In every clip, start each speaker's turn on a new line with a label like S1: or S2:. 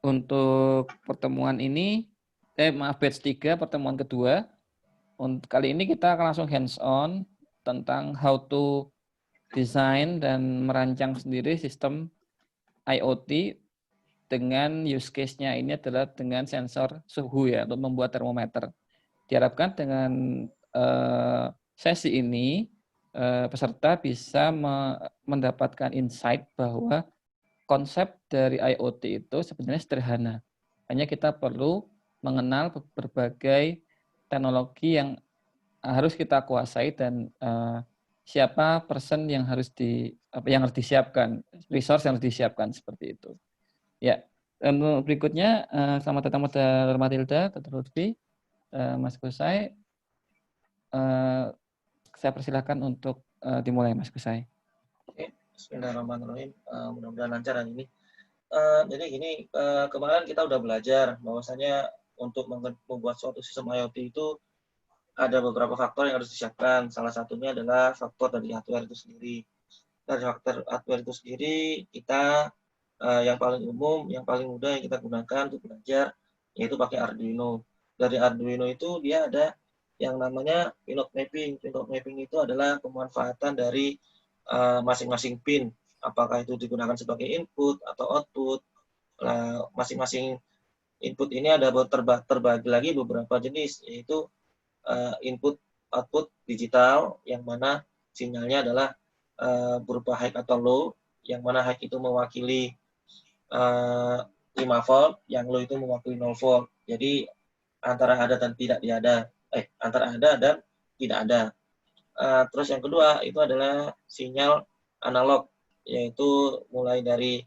S1: untuk pertemuan ini, maaf batch 3 pertemuan kedua. Untuk kali ini kita akan langsung hands on tentang how to design dan merancang sendiri sistem IoT dengan use case-nya ini adalah dengan sensor suhu ya, untuk membuat termometer. Diharapkan dengan sesi ini peserta bisa mendapatkan insight bahwa konsep dari IoT itu sebenarnya sederhana. Hanya kita perlu mengenal berbagai teknologi yang harus kita kuasai dan siapa person yang harus disiapkan, resource yang harus disiapkan seperti itu. Ya, untuk berikutnya selamat datang Dr. Matilda, Dr. Lutfi, Mas Kusai. Saya persilahkan untuk dimulai, Mas Kusai.
S2: Oke, bismillahirrahmanirrahim. Mudah-mudahan lancar hari ini. Jadi gini, kemarin kita udah belajar bahwasanya untuk membuat suatu sistem IoT itu ada beberapa faktor yang harus disiapkan. Salah satunya adalah faktor dari hardware itu sendiri. Dari faktor hardware itu sendiri, kita yang paling umum, yang paling mudah yang kita gunakan untuk belajar, yaitu pakai Arduino. Dari Arduino itu dia ada yang namanya pinot mapping. Pinot mapping itu adalah pemanfaatan dari masing-masing pin. Apakah itu digunakan sebagai input atau output. Masing-masing input ini ada terbagi lagi beberapa jenis, yaitu input output digital, yang mana sinyalnya adalah berupa high atau low, yang mana high itu mewakili 5 volt, yang low itu mewakili 0 volt. Jadi antara ada dan tidak ada, antara ada dan tidak ada. Terus yang kedua itu adalah sinyal analog, yaitu mulai dari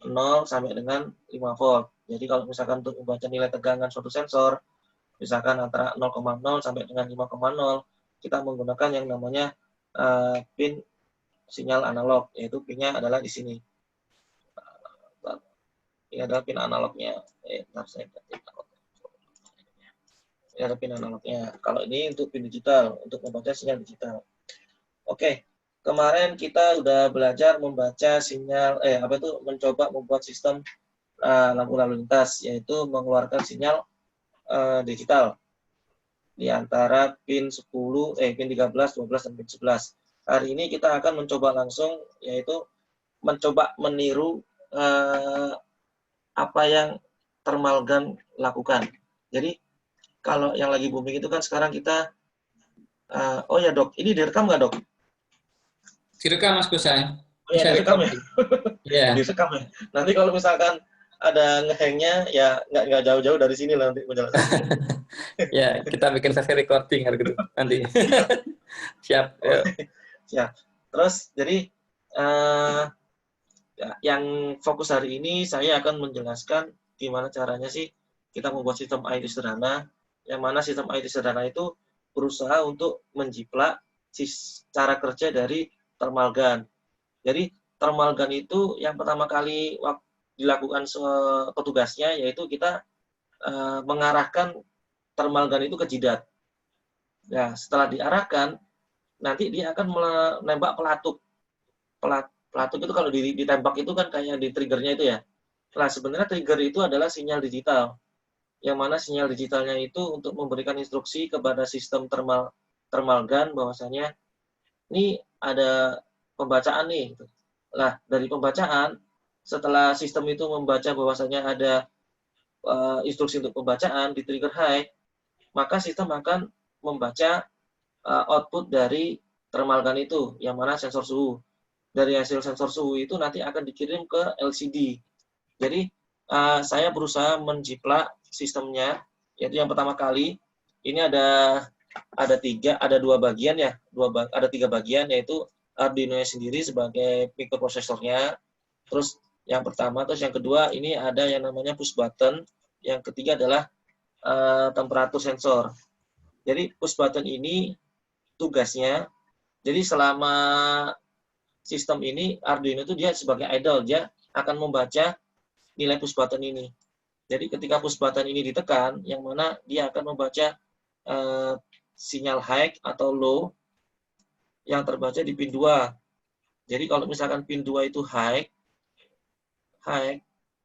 S2: 0 sampai dengan 5 volt. Jadi kalau misalkan untuk membaca nilai tegangan suatu sensor, misalkan antara 0,0 sampai dengan 5,0, kita menggunakan yang namanya pin sinyal analog, yaitu pinnya adalah di sini. Ini adalah pin analognya. Ini ada pin analognya. Kalau ini untuk pin digital, untuk membaca sinyal digital. Oke, kemarin kita udah belajar membaca sinyal, mencoba membuat sistem lampu lalu lintas, yaitu mengeluarkan sinyal digital di antara pin 13, 12, dan pin 11. Hari ini kita akan mencoba langsung, yaitu mencoba meniru apa yang Thermalgun lakukan. Jadi kalau yang lagi booming itu kan sekarang kita, oh ya dok, ini direkam nggak dok?
S1: Direkam Mas Kusai.
S2: Oh ya, direkam ya?
S1: Yeah.
S2: Direkam ya. Nanti kalau misalkan ada ngehengnya, ya nggak jauh-jauh dari sini lah nanti penjelasan.
S1: Ya, kita bikin sesi recording hari gitu nanti. Siap.
S2: Okay. Siap. Terus jadi yang fokus hari ini saya akan menjelaskan gimana caranya sih kita membuat sistem IoT sederhana, yang mana sistem IoT sederhana itu berusaha untuk menjiplak cara kerja dari Thermalgun. Jadi Thermalgun itu yang pertama kali dilakukan petugasnya, yaitu kita mengarahkan Thermalgun itu ke jidat. Nah, setelah diarahkan, nanti dia akan menembak pelatuk. Pelatuk itu kalau ditembak itu kan kayak di triggernya itu ya. Nah, sebenarnya trigger itu adalah sinyal digital. Yang mana sinyal digitalnya itu untuk memberikan instruksi kepada sistem Thermalgun bahwasanya ini ada pembacaan nih. Nah, dari pembacaan, setelah sistem itu membaca bahwasanya ada instruksi untuk pembacaan di trigger high, maka sistem akan membaca output dari Thermalgun itu, yang mana sensor suhu. Dari hasil sensor suhu itu nanti akan dikirim ke LCD. Jadi saya berusaha menjiplak sistemnya, yaitu yang pertama kali ini ada dua bagian ya, ada 3 bagian, yaitu Arduino sendiri sebagai mikroprosesornya. Terus yang pertama, terus yang kedua ini ada yang namanya push button, yang ketiga adalah temperatur sensor. Jadi push button ini tugasnya, jadi selama sistem ini Arduino itu dia sebagai idle, dia akan membaca nilai push button ini. Jadi ketika push button ini ditekan, yang mana dia akan membaca sinyal high atau low yang terbaca di pin 2. Jadi kalau misalkan pin 2 itu high,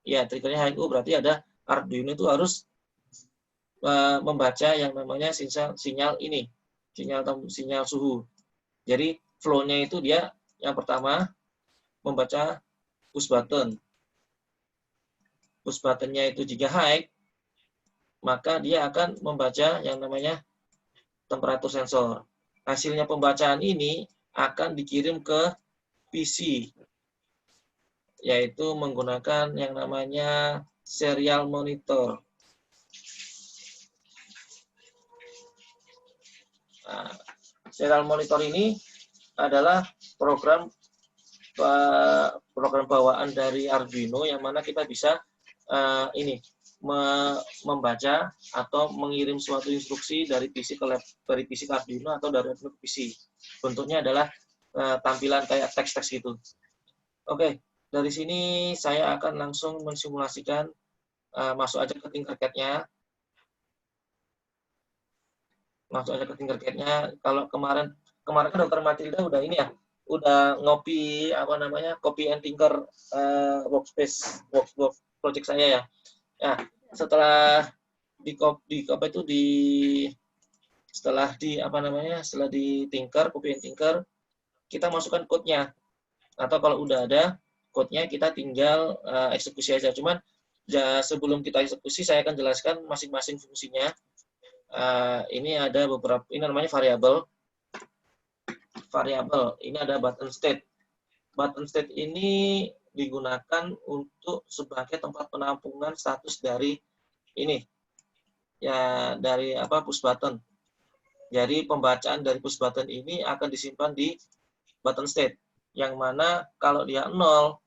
S2: Ya, triggernya HNO berarti ada Arduino itu harus membaca yang namanya sinyal ini, sinyal suhu. Jadi flow-nya itu dia yang pertama membaca push button. Push button-nya itu jika high, maka dia akan membaca yang namanya temperatur sensor. Hasilnya pembacaan ini akan dikirim ke PC, yaitu menggunakan yang namanya serial monitor. Nah, serial monitor ini adalah program bawaan dari Arduino yang mana kita bisa membaca atau mengirim suatu instruksi dari PC ke Arduino atau dari Arduino ke PC. Bentuknya adalah tampilan kayak teks-teks gitu. Oke, dari sini saya akan langsung mensimulasikan, masuk aja ke Tinkercad-nya. Kalau kemarin kan Dr. Matilda udah ini ya, udah ngopi copy and tinker workspace workbook project saya ya. Nah, setelah setelah di tinker, copy and tinker, kita masukkan code-nya. Atau kalau udah ada code-nya, kita tinggal eksekusi aja. Cuman sebelum kita eksekusi, saya akan jelaskan masing-masing fungsinya. Ini ada beberapa, ini namanya variabel. Ini ada button state. Button state ini digunakan untuk sebagai tempat penampungan status dari ini, ya, dari push button. Jadi pembacaan dari push button ini akan disimpan di button state, yang mana kalau dia 0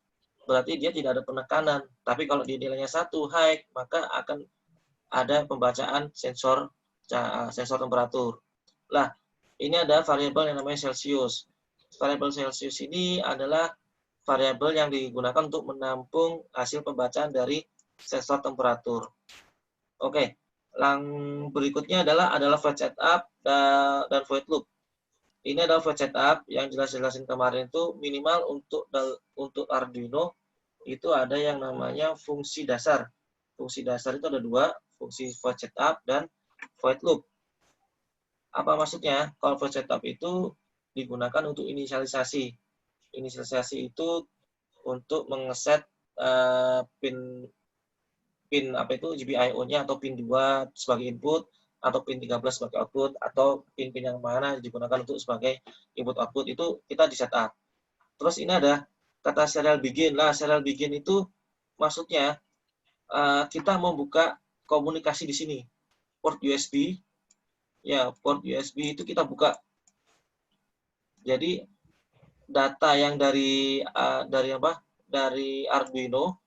S2: berarti dia tidak ada penekanan, tapi kalau dia nilainya 1 high, maka akan ada pembacaan sensor temperatur. Lah, ini ada variabel yang namanya Celsius. Variabel Celsius ini adalah variabel yang digunakan untuk menampung hasil pembacaan dari sensor temperatur. Oke, berikutnya adalah void setup dan void loop. Ini adalah void setup yang jelas-jelasin kemarin itu minimal untuk Arduino itu ada yang namanya fungsi dasar. Fungsi dasar itu ada 2, fungsi void setup dan void loop. Apa maksudnya? Kalau void setup itu digunakan untuk inisialisasi. Inisialisasi itu untuk mengeset pin GPIO-nya atau pin 2 sebagai input atau pin 13 sebagai output atau pin-pin yang mana digunakan untuk sebagai input output itu kita di setup. Terus ini ada kata serial begin. Lah, serial begin itu maksudnya kita membuka komunikasi di sini. Port USB. Ya, port USB itu kita buka. Jadi data yang dari Arduino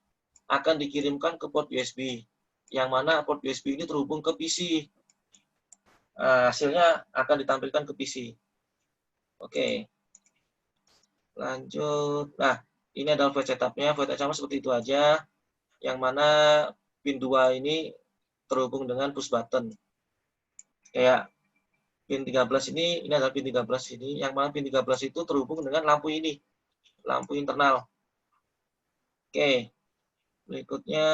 S2: akan dikirimkan ke port USB, yang mana port USB ini terhubung ke PC. Hasilnya akan ditampilkan ke PC. Oke, lanjut. Nah, ini adalah void setup-nya. Void setup seperti itu aja, yang mana pin 2 ini terhubung dengan push button. Kayak pin 13 ini adalah pin 13 ini, yang mana pin 13 itu terhubung dengan lampu ini, lampu internal. Oke, berikutnya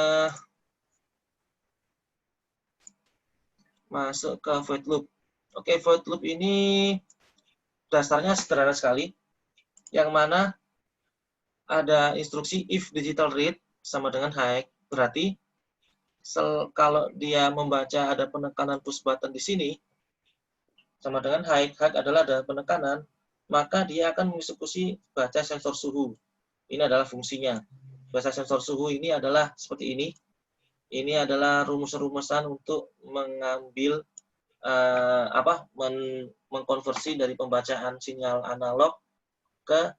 S2: masuk ke void loop. Oke, void loop ini dasarnya sederhana sekali, yang mana ada instruksi if digital read sama dengan high, berarti kalau dia membaca ada penekanan push button di sini, sama dengan high adalah ada penekanan, maka dia akan mengeksekusi baca sensor suhu. Ini adalah fungsinya. Baca sensor suhu ini adalah seperti ini. Ini adalah rumus-rumusan untuk mengambil mengkonversi dari pembacaan sinyal analog ke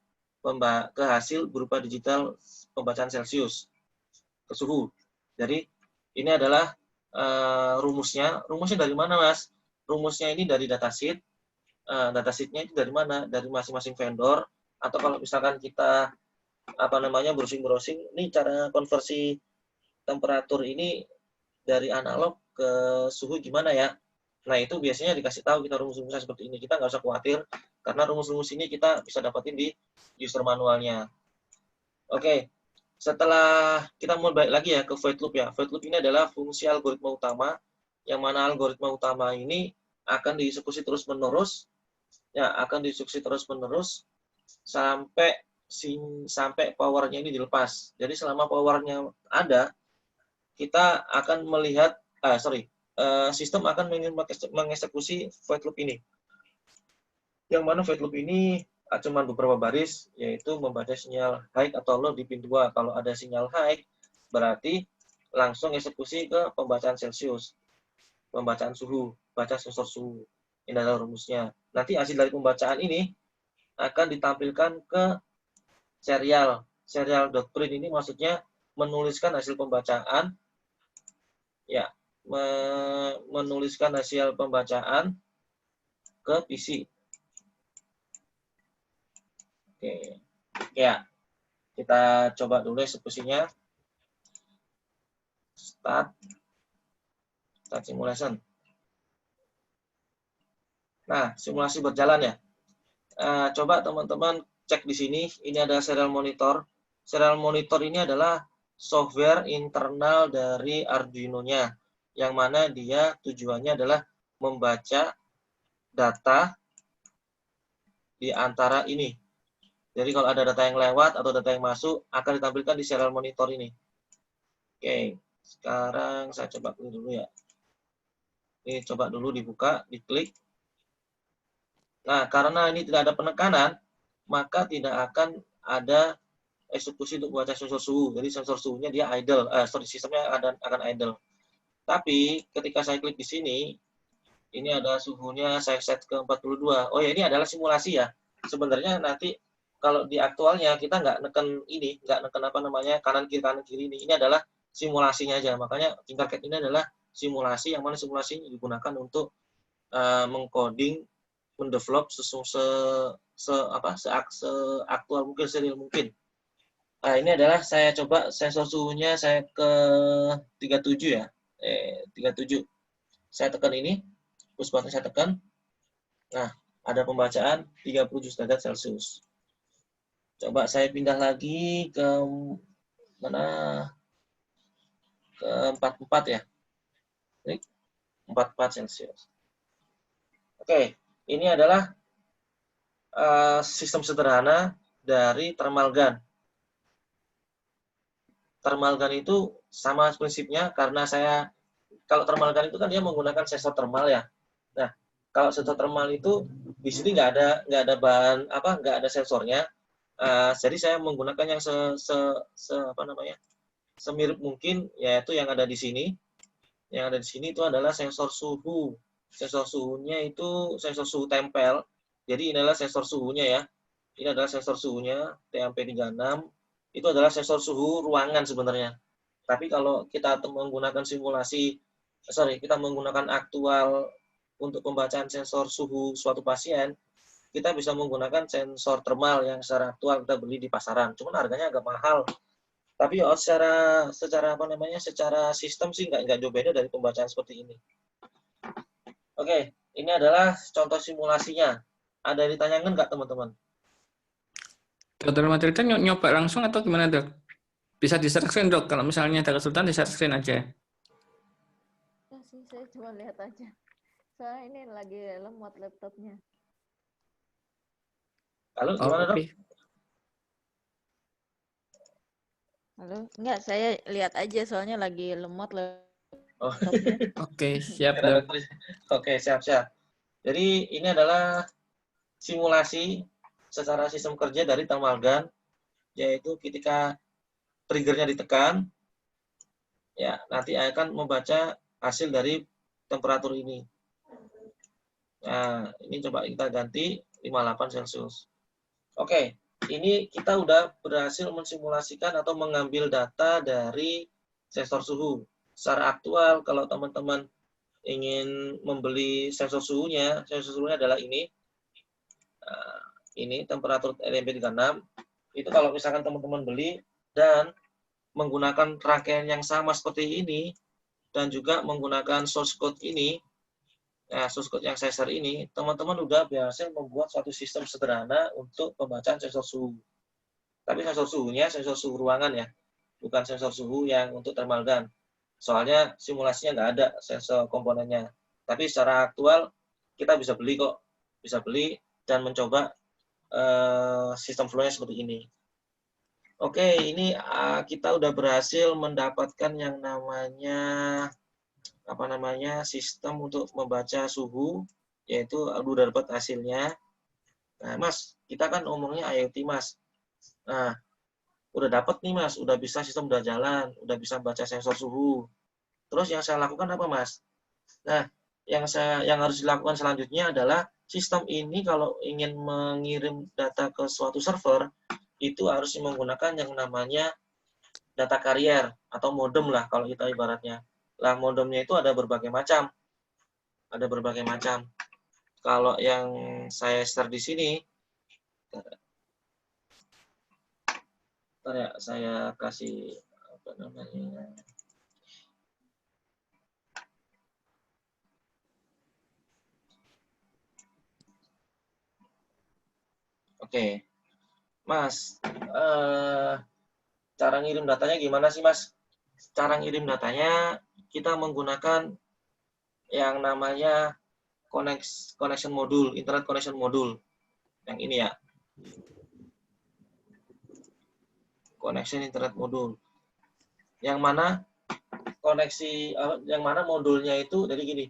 S2: hasil berupa digital pembacaan Celsius ke suhu. Jadi ini adalah rumusnya. Rumusnya dari mana, Mas? Rumusnya ini dari datasheet. Datasheetnya itu dari mana? Dari masing-masing vendor. Atau kalau misalkan kita browsing-browsing, ini cara konversi temperatur ini dari analog ke suhu gimana ya? Nah, itu biasanya dikasih tahu kita rumus-rumusnya seperti ini. Kita nggak usah khawatir, karena rumus-rumus ini kita bisa dapetin di user manualnya. Oke, Setelah kita mulai balik lagi ya ke void loop ya. Void loop ini adalah fungsi algoritma utama, yang mana algoritma utama ini akan dieksekusi terus-menerus, ya akan dieksekusi terus-menerus sampai powernya ini dilepas. Jadi selama powernya ada, kita akan melihat, sistem akan mengeksekusi void loop ini. Yang mana void loop ini cuma beberapa baris, yaitu membaca sinyal high atau low di pin 2. Kalau ada sinyal high, berarti langsung eksekusi ke pembacaan Celsius, pembacaan suhu, baca sensor suhu. Ini adalah rumusnya. Nanti hasil dari pembacaan ini akan ditampilkan ke serial.print ini maksudnya menuliskan hasil pembacaan, ya, menuliskan hasil pembacaan ke PC. Oke, ya, kita coba dulu eksekusinya. Start simulation. Nah, simulasi berjalan ya. Coba teman-teman cek di sini. Ini ada serial monitor. Serial monitor ini adalah software internal dari Arduino-nya, yang mana dia tujuannya adalah membaca data di antara ini. Jadi kalau ada data yang lewat atau data yang masuk, akan ditampilkan di serial monitor ini. Oke, sekarang saya coba klik dulu ya. Ini coba dulu dibuka, diklik. Nah, karena ini tidak ada penekanan, maka tidak akan ada eksekusi untuk baca sensor suhu. Jadi sensor suhunya dia idle, sistemnya akan idle. Tapi ketika saya klik di sini, ini ada suhunya saya set ke 42. Oh ya, ini adalah simulasi ya. Sebenarnya nanti kalau di aktualnya kita nggak neken apa namanya kanan kiri ini. Ini adalah simulasinya aja. Makanya Tinkercad ini adalah simulasi, yang mana simulasi ini digunakan untuk mengcoding, mendevelop seaktual mungkin, serial mungkin. Nah, ini adalah saya coba sensor suhunya saya ke 37 ya. 37. Saya tekan ini, push button saya tekan. Nah, ada pembacaan 37 derajat Celcius. Coba saya pindah lagi ke mana? Ke 44 ya. Ini 44 Celcius. Oke, ini adalah sistem sederhana dari thermal gun. Thermal gun itu sama prinsipnya, karena kalau thermal gun itu kan dia menggunakan sensor thermal ya. Nah, kalau sensor thermal itu di sini nggak ada bahan nggak ada sensornya. Jadi saya menggunakan yang semirip mungkin, yaitu yang ada di sini. Yang ada di sini itu adalah sensor suhu. Sensor suhunya itu sensor suhu tempel. Jadi ini adalah sensor suhunya ya. Ini adalah sensor suhunya TMP36. Itu adalah sensor suhu ruangan sebenarnya. Tapi kalau kita menggunakan kita menggunakan aktual untuk pembacaan sensor suhu suatu pasien, kita bisa menggunakan sensor thermal yang secara aktual kita beli di pasaran. Cuman harganya agak mahal. Tapi secara sistem sih nggak jauh beda dari pembacaan seperti ini. Oke, ini adalah contoh simulasinya. Ada yang ditanyakan nggak teman-teman?
S3: Dokter Matilda nyoba langsung atau gimana, Dok? Bisa di-share screen, Dok. Kalau misalnya ada kesulitan, di-share screen aja.
S4: Ya sih, saya cuma lihat aja. Soalnya ini lagi lemot laptopnya.
S2: Halo, gimana, Dok?
S4: Halo? Enggak, saya lihat aja soalnya lagi lemot laptopnya.
S3: Oke, siap, Dok.
S2: Oke, siap. Jadi ini adalah simulasi secara sistem kerja dari thermal gun, yaitu ketika triggernya ditekan, ya nanti akan membaca hasil dari temperatur ini. Nah, ini coba kita ganti 58 Celcius. Oke, ini kita udah berhasil mensimulasikan atau mengambil data dari sensor suhu. Secara aktual, kalau teman-teman ingin membeli sensor suhunya adalah ini. Nah, ini temperatur LMP36. Itu kalau misalkan teman-teman beli dan menggunakan rangkaian yang sama seperti ini, dan juga menggunakan source code ini, source code yang saya share ini, teman-teman udah berhasil membuat suatu sistem sederhana untuk pembacaan sensor suhu. Tapi sensor suhunya, sensor suhu ruangan ya. bukan sensor suhu yang untuk thermal gun. Soalnya simulasinya nggak ada sensor komponennya. Tapi secara aktual kita bisa beli kok, bisa beli dan mencoba sistem flow-nya seperti ini. Oke, ini kita udah berhasil mendapatkan yang namanya sistem untuk membaca suhu, yaitu udah dapat hasilnya. Nah, Mas, kita kan ngomongnya IoT, Mas. Nah, udah dapat nih, Mas, udah bisa sistem udah jalan, udah bisa baca sensor suhu. Terus yang saya lakukan apa, Mas? Nah, yang harus dilakukan selanjutnya adalah sistem ini kalau ingin mengirim data ke suatu server, itu harus menggunakan yang namanya data carrier atau modem lah kalau kita ibaratnya. Lah modemnya itu ada berbagai macam. Ada berbagai macam. Kalau yang saya share di sini, saya kasih apa namanya? Oke, Mas, cara ngirim datanya gimana sih, Mas? Cara ngirim datanya kita menggunakan yang namanya connection modul, internet connection modul. Yang ini ya. Connection internet modul. Yang mana modulnya itu jadi gini.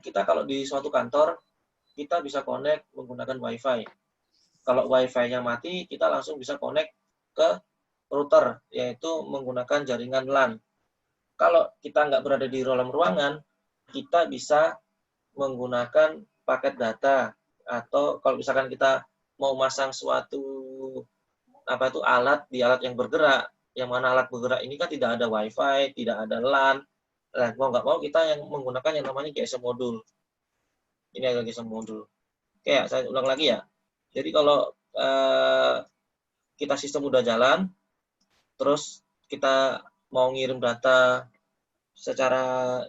S2: Kita kalau di suatu kantor kita bisa connect menggunakan WiFi. Kalau WiFi-nya mati, kita langsung bisa connect ke router, yaitu menggunakan jaringan LAN. Kalau kita nggak berada di dalam ruangan, kita bisa menggunakan paket data, atau kalau misalkan kita mau masang suatu alat di alat yang bergerak, yang mana alat bergerak ini kan tidak ada WiFi, tidak ada LAN. Nah, mau nggak mau kita yang menggunakan yang namanya GSM modul. Ini adalah GSM modul. Oke, saya ulang lagi ya. Jadi kalau kita sistem udah jalan, terus kita mau ngirim data secara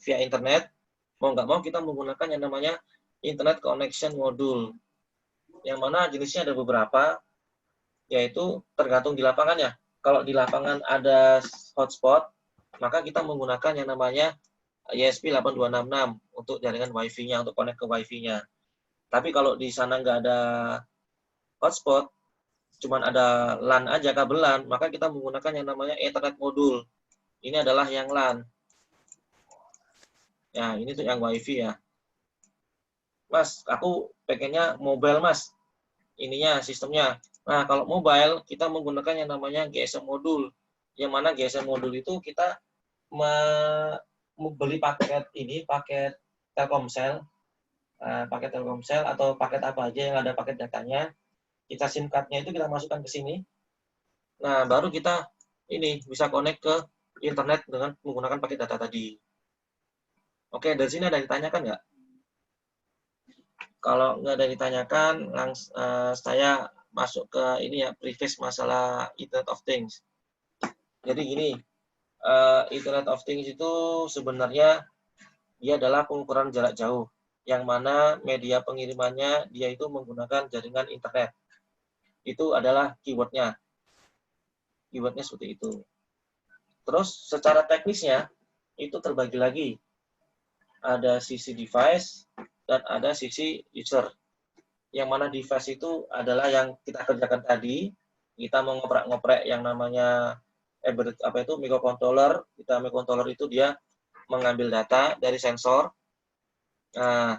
S2: via internet, mau nggak mau kita menggunakan yang namanya internet connection modul. Yang mana jenisnya ada beberapa, yaitu tergantung di lapangannya. Kalau di lapangan ada hotspot, maka kita menggunakan yang namanya ESP8266 untuk jaringan WiFi-nya, untuk connect ke WiFi-nya. Tapi kalau di sana nggak ada hotspot, cuman ada LAN aja, kabel LAN, maka kita menggunakan yang namanya Ethernet modul. Ini adalah yang LAN. Ya, ini tuh yang WiFi ya. Mas, aku pengennya mobile, Mas. Ininya, sistemnya. Nah, kalau mobile, kita menggunakan yang namanya GSM modul. Yang mana GSM modul itu kita membeli paket Telkomsel, atau paket apa aja yang ada paket datanya, kita SIM card-nya itu kita masukkan ke sini. Nah, baru kita ini bisa connect ke internet dengan menggunakan paket data tadi. Oke, dari sini ada yang ditanyakan nggak? Kalau nggak ada yang ditanyakan, saya masuk ke ini ya, preface masalah Internet of Things. Jadi gini, Internet of Things itu sebenarnya dia adalah pengukuran jarak jauh, yang mana media pengirimannya dia itu menggunakan jaringan internet. Itu adalah keywordnya. Keywordnya seperti itu. Terus secara teknisnya itu terbagi lagi. Ada sisi device dan ada sisi user. Yang mana device itu adalah yang kita kerjakan tadi. Kita mau ngoprek-ngoprek yang namanya microcontroller. Microcontroller itu dia mengambil data dari sensor. Nah,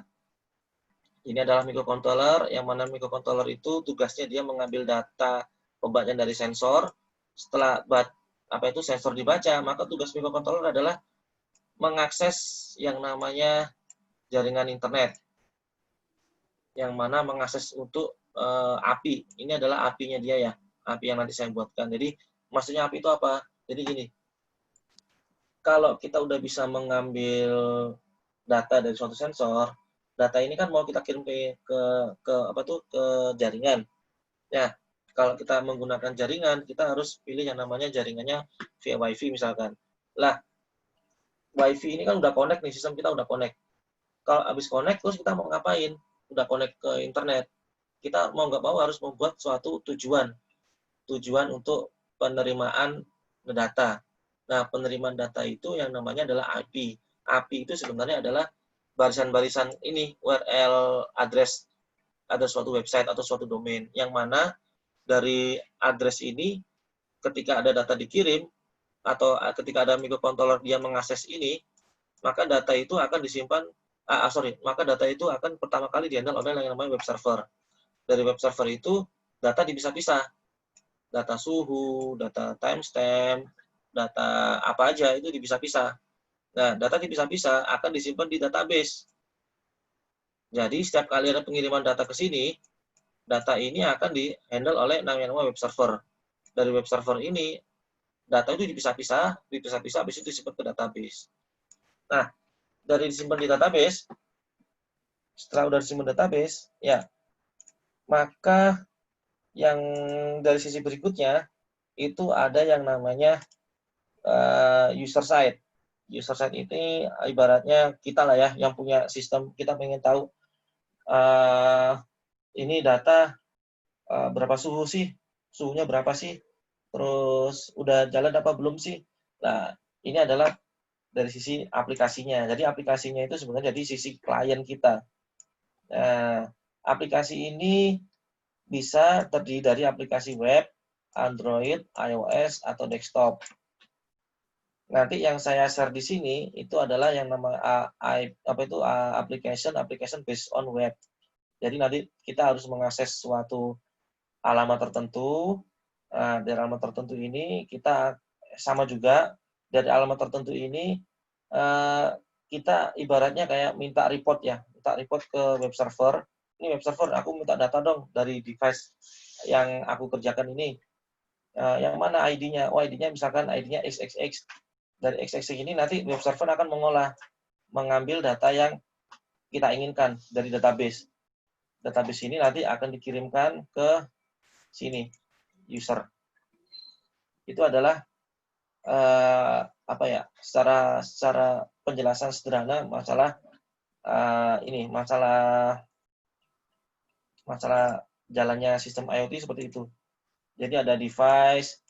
S2: ini adalah microcontroller, yang mana microcontroller itu tugasnya dia mengambil data pembacaan dari sensor. Setelah sensor dibaca, maka tugas microcontroller adalah mengakses yang namanya jaringan internet. Yang mana mengakses untuk API. Ini adalah API-nya dia ya. API yang nanti saya buatkan. Jadi, maksudnya API itu apa? Jadi gini, kalau kita udah bisa mengambil data dari suatu sensor, data ini kan mau kita kirim ke jaringan. Ya, kalau kita menggunakan jaringan, kita harus pilih yang namanya jaringannya via WiFi misalkan. Lah, WiFi ini kan udah connect nih, sistem kita udah connect. Kalau habis connect, terus kita mau ngapain? Udah connect ke internet. Kita mau nggak mau harus membuat suatu tujuan. tujuan untuk penerimaan data. Nah, penerimaan data itu yang namanya adalah IP. IP itu sebenarnya adalah barisan-barisan ini, URL address ada suatu website atau suatu domain, yang mana dari address ini ketika ada data dikirim atau ketika ada microcontroller dia mengakses ini, maka data itu akan disimpan, maka data itu akan pertama kali dihandle oleh yang namanya web server. Dari web server itu data dipisah-pisah, data suhu, data timestamp, data apa aja itu dipisah-pisah. Nah, data dipisah-pisah akan disimpan di database. Jadi setiap kali ada pengiriman data ke sini, data ini akan di-handle oleh namanya web server. Dari web server ini, data itu dipisah-pisah, habis itu disimpan ke database. Nah, dari disimpan di database, setelah udah disimpan database, ya, maka yang dari sisi berikutnya, itu ada yang namanya user side. User side ini ibaratnya kita lah ya, yang punya sistem, kita pengen tahu ini data berapa suhu sih, suhunya berapa sih, terus udah jalan apa belum sih. Nah, ini adalah dari sisi aplikasinya. Jadi aplikasinya itu sebenarnya dari sisi klien kita. Nah, aplikasi ini bisa terdiri dari aplikasi web, Android, iOS, atau desktop. Nanti yang saya share di sini itu adalah yang nama application based on web. Jadi nanti kita harus mengakses suatu alamat tertentu. Dari alamat tertentu ini kita sama juga dari alamat tertentu ini kita ibaratnya kayak minta report ya, minta report ke web server. Ini web server, aku minta data dong dari device yang aku kerjakan ini. Yang mana ID-nya? Oh, ID-nya misalkan ID-nya XXX. Dari XXX ini nanti web server akan mengambil data yang kita inginkan dari database. Database ini nanti akan dikirimkan ke sini, user. Itu adalah secara penjelasan sederhana masalah masalah jalannya sistem IoT seperti itu. Jadi ada device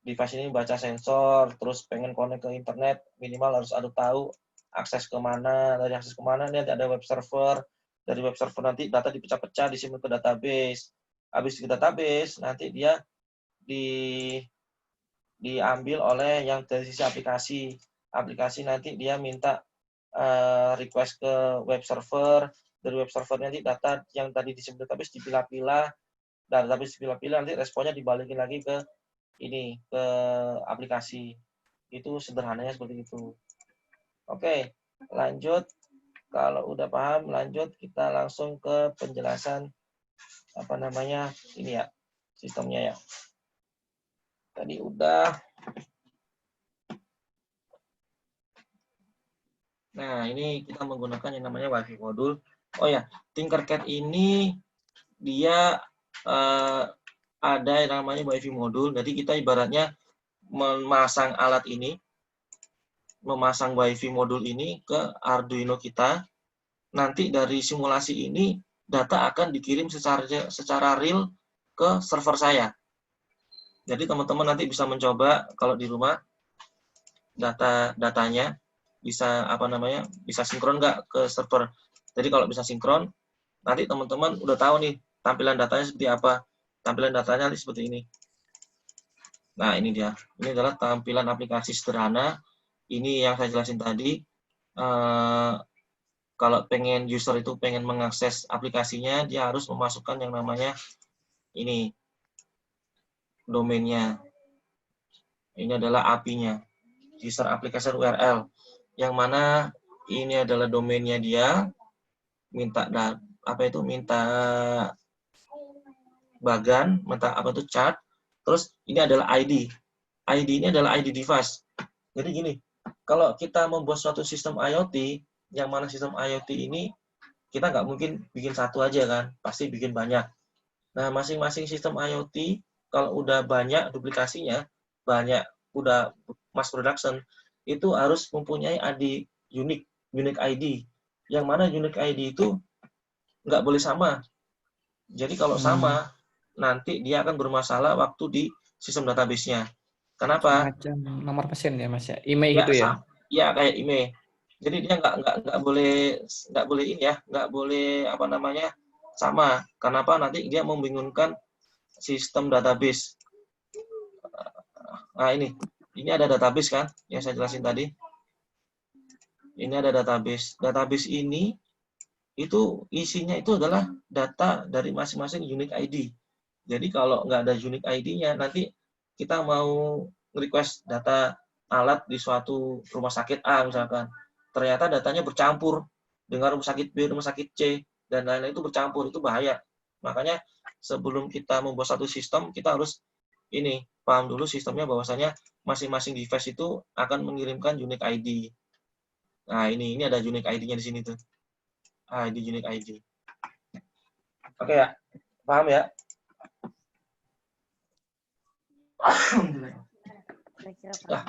S2: ini baca sensor, terus pengen connect ke internet, minimal harus ada tahu akses kemana, dari akses kemana, nanti ada web server, dari web server nanti data dipecah-pecah, disimpan ke database. Habis ke database, nanti dia diambil oleh yang dari sisi aplikasi. Aplikasi nanti dia minta request ke web server, dari web server nanti data yang tadi disimpan database dipilah-pilah, database dipilah-pilah, nanti responnya dibalikin lagi ke aplikasi. Itu sederhananya seperti itu. Oke, lanjut. Kalau udah paham, lanjut kita langsung ke penjelasan ini ya, sistemnya ya. Tadi udah. Nah, ini kita menggunakan yang namanya WiFi modul. Oh ya, Tinkercad ini dia ada yang namanya WiFi modul. Jadi kita ibaratnya memasang alat ini, memasang WiFi modul ini ke Arduino kita. Nanti dari simulasi ini data akan dikirim secara real ke server saya. Jadi teman-teman nanti bisa mencoba kalau di rumah datanya bisa bisa sinkron nggak ke server. Jadi kalau bisa sinkron, nanti teman-teman udah tahu nih tampilan datanya seperti apa. Tampilan datanya nanti seperti ini. Nah, ini dia. Ini adalah tampilan aplikasi sederhana. Ini yang saya jelasin tadi. Kalau user itu pengen mengakses aplikasinya, dia harus memasukkan yang namanya ini domainnya. Ini adalah API-nya, user application URL, yang mana ini adalah domainnya dia. Minta bagan, chart. Terus ini adalah ID. ID ini adalah ID device. Jadi gini, kalau kita membuat suatu sistem IoT, yang mana sistem IoT ini kita nggak mungkin bikin satu aja kan, pasti bikin banyak. Nah, masing-masing sistem IoT kalau udah banyak duplikasinya, banyak udah mass production, itu harus mempunyai ID unique ID. Yang mana unique ID itu nggak boleh sama. Jadi kalau sama, nanti dia akan bermasalah waktu sistem database-nya. Kenapa?
S3: Semacam nomor mesin ya Mas ya, IMEI
S2: Ya,
S3: gitu ya.
S2: ya kayak email. Jadi dia nggak boleh ini ya, nggak boleh apa namanya sama. Kenapa? Nanti dia membingungkan sistem database. Nah ini ada database kan, yang saya jelasin tadi. Ini ada database. Database ini itu isinya itu adalah data dari masing-masing unique ID. Jadi kalau nggak ada unique ID-nya, nanti kita mau request data alat di suatu rumah sakit A misalkan. Ternyata datanya bercampur dengan rumah sakit B, rumah sakit C, dan lain-lain itu bercampur, itu bahaya. Makanya sebelum kita membuat satu sistem, kita harus paham dulu sistemnya bahwasanya masing-masing device itu akan mengirimkan unique ID. Nah, ini ada unique ID-nya di sini tuh. ID unique ID. Oke ya, paham ya?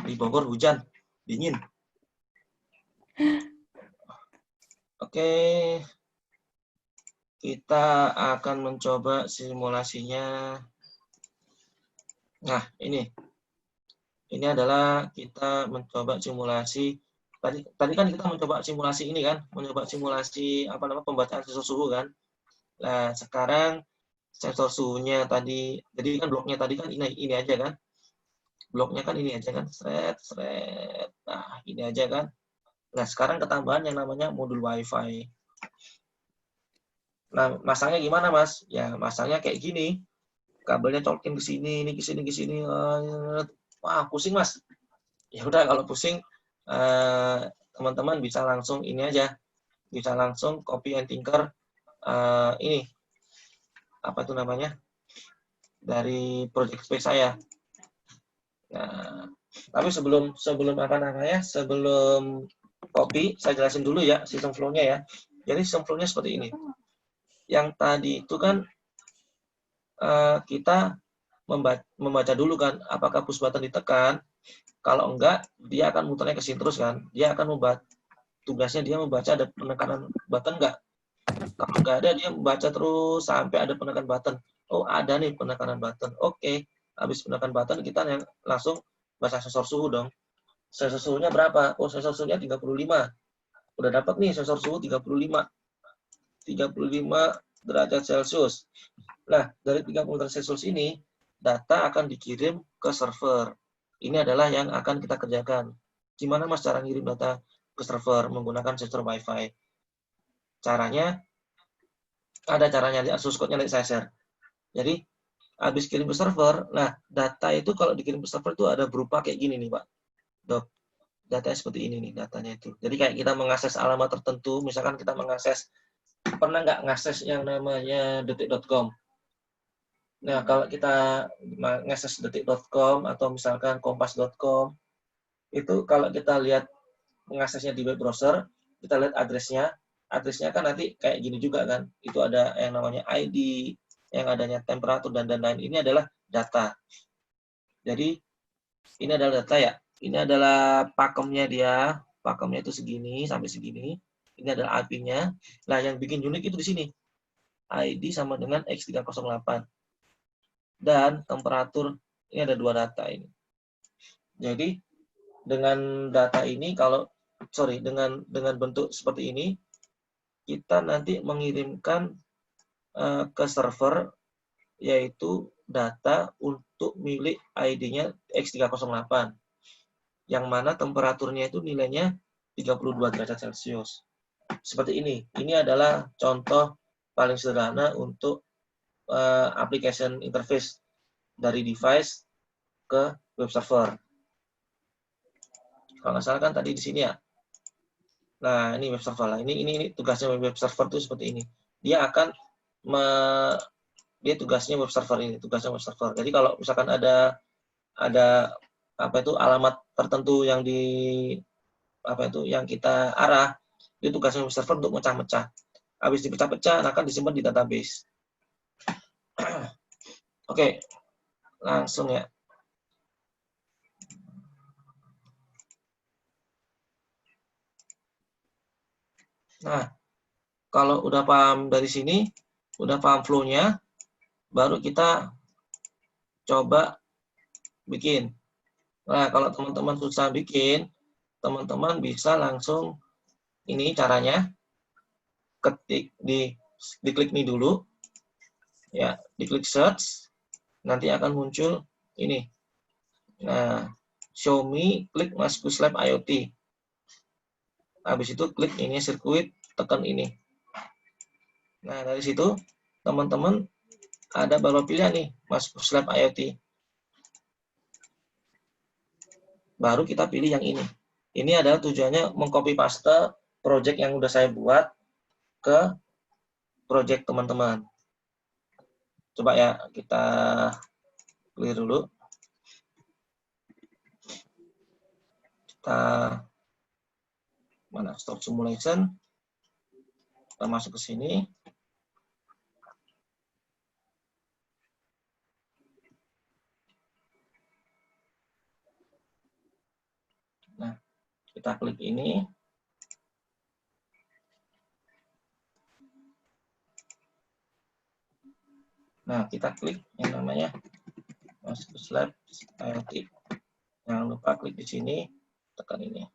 S2: Di Bogor hujan, dingin. Oke, kita akan mencoba simulasinya. Nah, ini adalah kita mencoba simulasi. Tadi kan kita mencoba simulasi ini kan, mencoba simulasi pembacaan sensor suhu kan. Nah, sekarang sensor suhunya tadi, jadi kan bloknya tadi kan ini aja kan. Bloknya kan ini aja kan, seret. Nah, ini aja kan. Nah, sekarang ketambahan yang namanya modul WiFi. Nah, masangnya gimana, Mas? Ya, masangnya kayak gini. Kabelnya colokin ke sini, ini ke sini, ke sini. Wah, pusing, Mas. Ya udah, kalau pusing, teman-teman bisa langsung ini aja. Bisa langsung copy and tinker ini. Apa itu namanya? Dari project space saya. Nah, tapi sebelum sebelum copy, saya jelasin dulu ya sistem flow-nya ya. Jadi sistem flow-nya seperti ini. Yang tadi itu kan kita membaca dulu kan, apakah push button ditekan. Kalau enggak, dia akan muternya ke sini terus kan. Dia akan tugasnya dia membaca ada penekanan button enggak. Kalau enggak ada, dia membaca terus sampai ada penekanan button. Oh, ada nih penekanan button. Oke. Habis penekanan button, kita langsung baca sensor suhu dong. Sensor suhunya berapa? Oh, sensor suhunya 35. Udah dapat nih sensor suhu 35 derajat Celcius. Nah, dari 30 derajat Celcius ini, data akan dikirim ke server. Ini adalah yang akan kita kerjakan. Gimana Mas cara ngirim data ke server menggunakan sensor WiFi? Caranya, ada caranya, di source code-nya nanti saya share. Jadi, habis kirim ke server, nah data itu kalau dikirim ke server itu ada berupa kayak gini nih Pak. Datanya seperti ini nih datanya itu. Jadi kayak kita mengakses alamat tertentu, misalkan kita pernah nggak ngakses yang namanya detik.com. Nah, kalau kita mengakses detik.com atau misalkan kompas.com, itu kalau kita lihat mengaksesnya di web browser, kita lihat adresnya kan nanti kayak gini juga kan. Itu ada yang namanya ID, yang adanya temperatur dan lain-lain. Ini adalah data. Jadi ini adalah data ya. Ini adalah pakemnya dia. Pakemnya itu segini sampai segini. Ini adalah IP-nya. Nah, yang bikin unik itu di sini. ID sama dengan X308. Dan temperatur, ini ada dua data ini. Jadi, dengan data ini, dengan bentuk seperti ini, kita nanti mengirimkan ke server, yaitu data untuk milik ID-nya X308. Yang mana temperaturnya itu nilainya 32 derajat Celcius. Seperti ini. Ini adalah contoh paling sederhana untuk application interface dari device ke web server. Kalau nggak salah kan tadi di sini ya. Nah, ini web server lah. Ini tugasnya web server itu seperti ini. Dia akan dia tugasnya web server ini, tugasnya web server. Jadi kalau misalkan ada alamat tertentu yang yang kita arah, itu tugasnya web server untuk mecah-mecah. Habis dipecah-pecah akan disimpan di database. Oke, langsung ya. Nah, kalau udah paham dari sini, udah paham flow-nya, baru kita coba bikin. Nah, kalau teman-teman susah bikin, teman-teman bisa langsung ini caranya, ketik diklik nih dulu, ya, diklik search, nanti akan muncul ini. Nah, show me, klik Maskus Lab IoT. Habis itu klik ini sirkuit, tekan ini. Nah, dari situ teman-teman ada beberapa pilihan nih, Maskus Lab IoT. Baru kita pilih yang ini. Ini adalah tujuannya mengcopy paste project yang udah saya buat ke project teman-teman. Coba ya, kita clear dulu. Kita mana stop simulation. Kita masuk ke sini. Nah, kita klik ini. Nah, kita klik yang namanya Maskus Lab IoT. Jangan lupa klik di sini, tekan ini.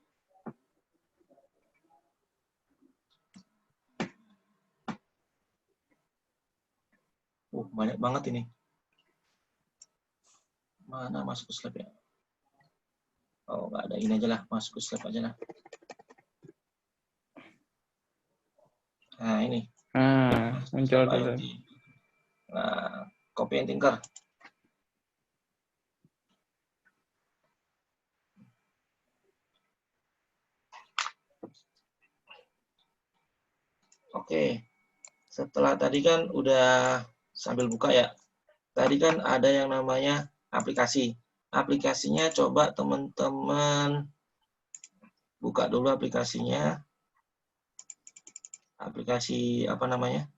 S2: Banyak banget ini. Mana Maskus Lab ya? Oh, nggak ada. Ini aja lah, Maskus Lab aja lah. Nah, ini.
S3: Nah, muncul dulu.
S2: Nah, copy and tinker. Oke. Setelah tadi kan udah sambil buka ya. Tadi kan ada yang namanya aplikasi. Aplikasinya coba teman-teman buka dulu aplikasinya. Aplikasi apa namanya?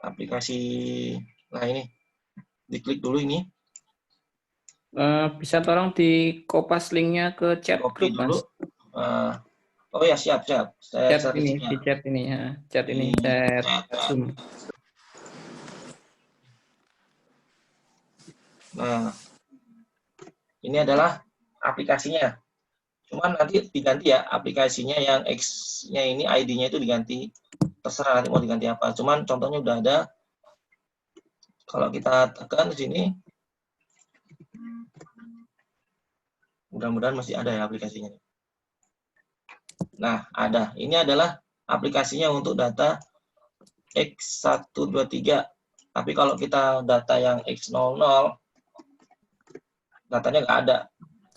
S2: Aplikasi, nah ini. Diklik dulu ini.
S3: Bisa tolong di kopas linknya ke chat
S2: Copy
S3: grup,
S2: dulu.
S3: Mas.
S2: Oh ya, siap. Saya
S3: Chat ini, di chat ini ya. Chat ini, chat Zoom.
S2: Nah, ini adalah aplikasinya. Cuman nanti diganti ya, aplikasinya yang X-nya ini ID-nya itu diganti. Terserah nanti mau diganti apa. Cuman contohnya udah ada. Kalau kita tekan di sini, mudah-mudahan masih ada ya aplikasinya. Nah, ada. Ini adalah aplikasinya untuk data X123. Tapi kalau kita data yang X00, datanya nggak ada.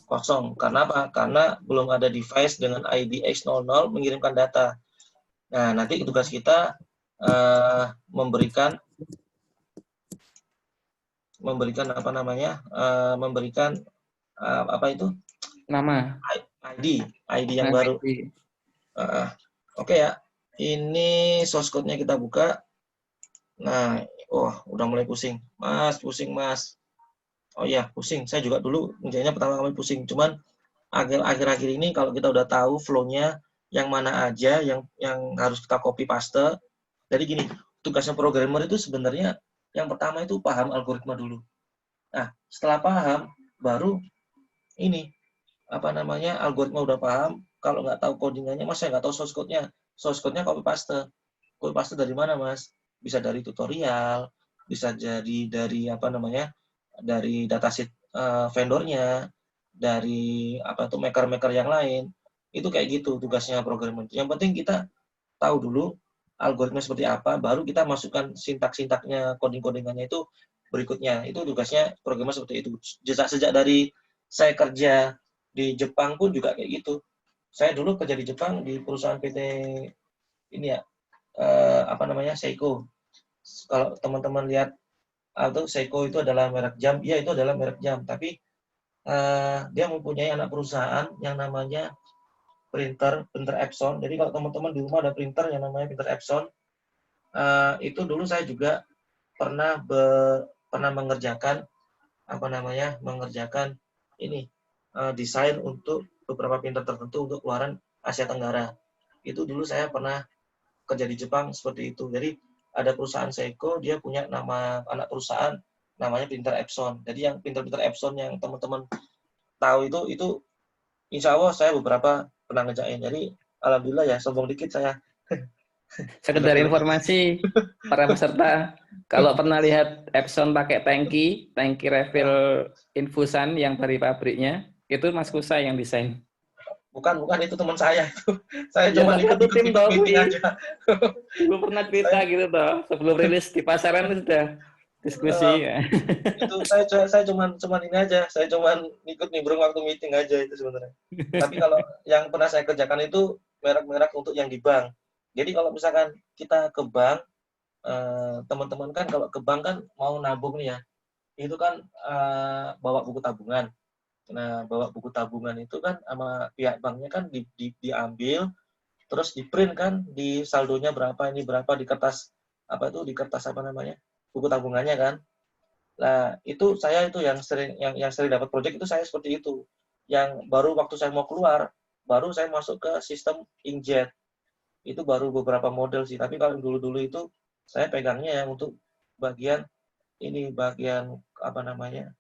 S2: Kosong. Karena apa? Karena belum ada device dengan ID X00 mengirimkan data. Nah, nanti tugas kita memberikan apa namanya? Memberikan apa itu?
S3: Nama.
S2: ID yang baru. Oke ya. Ini source code-nya kita buka. Nah, udah mulai pusing. Mas, pusing, Mas. Oh iya, pusing. Saya juga dulu ngerjainnya pertama kali pusing. Cuman akhir-akhir ini kalau kita udah tahu flow-nya yang mana aja yang harus kita copy paste. Jadi gini, tugasnya programmer itu sebenarnya yang pertama itu paham algoritma dulu. Nah, setelah paham baru ini apa namanya algoritma udah paham. Kalau nggak tahu codingannya, Mas saya nggak tahu source code-nya. Source code-nya copy paste. Copy paste dari mana, Mas? Bisa dari tutorial, bisa jadi dari apa namanya? Dari dataset vendornya, dari apa tuh maker-maker yang lain. Itu kayak gitu tugasnya programmer. Yang penting kita tahu dulu algoritma seperti apa, baru kita masukkan sintak-sintaknya, coding-codingannya itu berikutnya. Itu tugasnya programmer seperti itu. Sejak dari saya kerja di Jepang pun juga kayak gitu. Saya dulu kerja di Jepang di perusahaan PT ini ya, apa namanya, Seiko. Kalau teman-teman lihat atau Seiko itu adalah merek jam, iya itu adalah merek jam, tapi dia mempunyai anak perusahaan yang namanya printer Epson. Jadi kalau teman-teman di rumah ada printer yang namanya printer Epson, itu dulu saya juga pernah mengerjakan apa namanya, mengerjakan ini desain untuk beberapa printer tertentu untuk keluaran Asia Tenggara. Itu dulu saya pernah kerja di Jepang seperti itu. Jadi ada perusahaan Seiko, dia punya nama anak perusahaan namanya printer Epson. Jadi yang printer-printer Epson yang teman-teman tahu itu insya Allah saya beberapa pernah ngerjain. Jadi alhamdulillah ya, sombong dikit saya.
S3: Sekedar informasi para peserta, kalau pernah lihat Epson pakai tangki refill infusan yang dari pabriknya, itu Mas Kusa yang desain.
S2: Bukan itu teman saya itu. Saya
S3: Ya,
S2: cuma
S3: tapi satu tim
S2: ikut
S3: toh,
S2: meeting aja.
S3: Dulu pernah cerita gitu toh, sebelum rilis di pasaran itu sudah diskusi. Ya.
S2: Itu saya cuman ini aja. Saya cuman ikut nimbrung waktu meeting aja itu sebenarnya. Tapi kalau yang pernah saya kerjakan itu merek-merek untuk yang di bank. Jadi kalau misalkan kita ke bank, teman-teman kan kalau ke bank kan mau nabung nih ya, itu kan bawa buku tabungan. Nah, bawa buku tabungan itu kan sama pihak banknya kan diambil, terus di print kan, di saldonya berapa, ini berapa, di kertas di kertas apa namanya, buku tabungannya kan. Nah, itu saya itu yang sering dapat project itu saya seperti itu. Yang baru waktu saya mau keluar, baru saya masuk ke sistem inkjet. Itu baru beberapa model sih, tapi kalau dulu-dulu itu saya pegangnya ya untuk bagian apa namanya,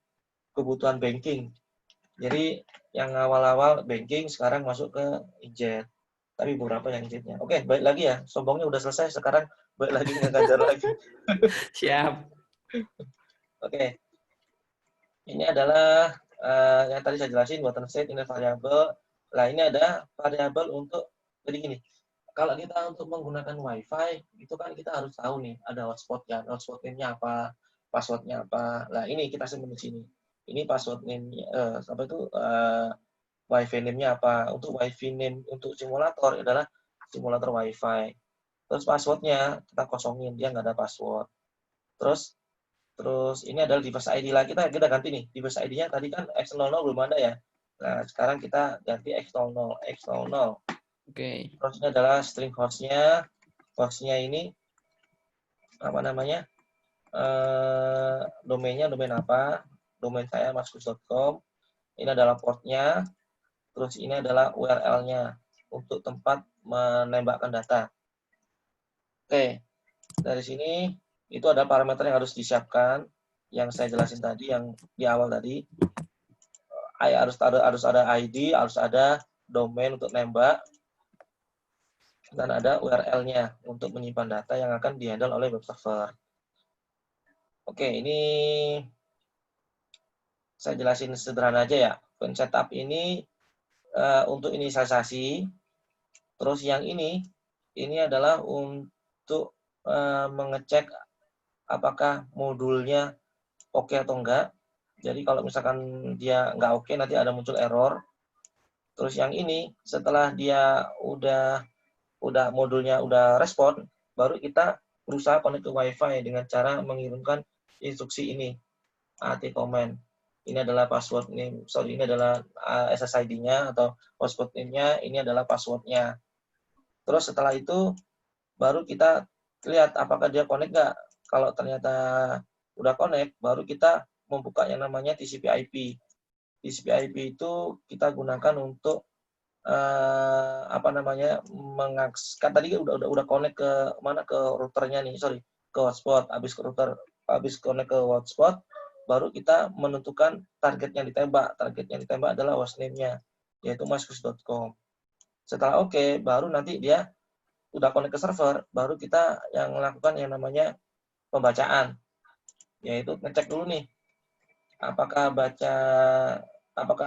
S2: kebutuhan banking. Jadi yang awal-awal banking sekarang masuk ke inkjet. Tapi beberapa yang inkjetnya. Oke, baik lagi ya. Sombongnya udah selesai, sekarang baik lagi ngajar lagi.
S3: Siap.
S2: Oke. Ini adalah yang tadi saya jelasin, button state, ini variabel. Nah, ini ada variabel untuk, jadi gini, kalau kita untuk menggunakan WiFi, itu kan kita harus tahu nih, ada hotspot-nya, hotspot name-nya apa, password-nya apa. Nah, ini kita simpan di sini. Ini password name-nya, WiFi name-nya apa. Untuk WiFi name untuk simulator adalah simulator WiFi. Terus password-nya kita kosongin, dia nggak ada password. Terus ini adalah device ID lah, kita ganti nih, device ID-nya tadi kan X00 belum ada ya. Nah, sekarang kita ganti X00.
S3: Oke.
S2: Terus ini adalah string host-nya. Host-nya ini apa namanya? Domainnya domain apa? Domain saya maskus.com. Ini adalah port-nya. Terus ini adalah URL-nya untuk tempat menembakkan data. Oke, dari sini itu ada parameter yang harus disiapkan, yang saya jelasin tadi, yang di awal tadi. Harus ada ID, harus ada domain untuk nembak, dan ada URL-nya untuk menyimpan data yang akan dihandle oleh web server. Oke, ini saya jelasin sederhana aja ya. Setup ini untuk inisialisasi. Terus yang ini adalah untuk mengecek apakah modulnya oke atau enggak. Jadi kalau misalkan dia nggak oke, nanti ada muncul error. Terus yang ini setelah dia udah modulnya udah respon, baru kita berusaha connect ke WiFi dengan cara mengirimkan instruksi ini, AT command. Ini adalah password name, ini adalah SSID-nya atau hotspot name-nya, ini adalah password-nya. Terus setelah itu baru kita lihat apakah dia connect nggak. Kalau ternyata udah connect, baru kita membuka yang namanya TCP/IP. TCP/IP itu kita gunakan untuk apa namanya, kan tadi udah connect ke mana, ke routernya nih, ke hotspot. Habis connect ke hotspot, baru kita menentukan target yang ditembak. Target yang ditembak adalah hostname-nya, yaitu maskus.com. Setelah oke, baru nanti dia udah connect ke server, baru kita yang melakukan yang namanya pembacaan, yaitu ngecek dulu nih apakah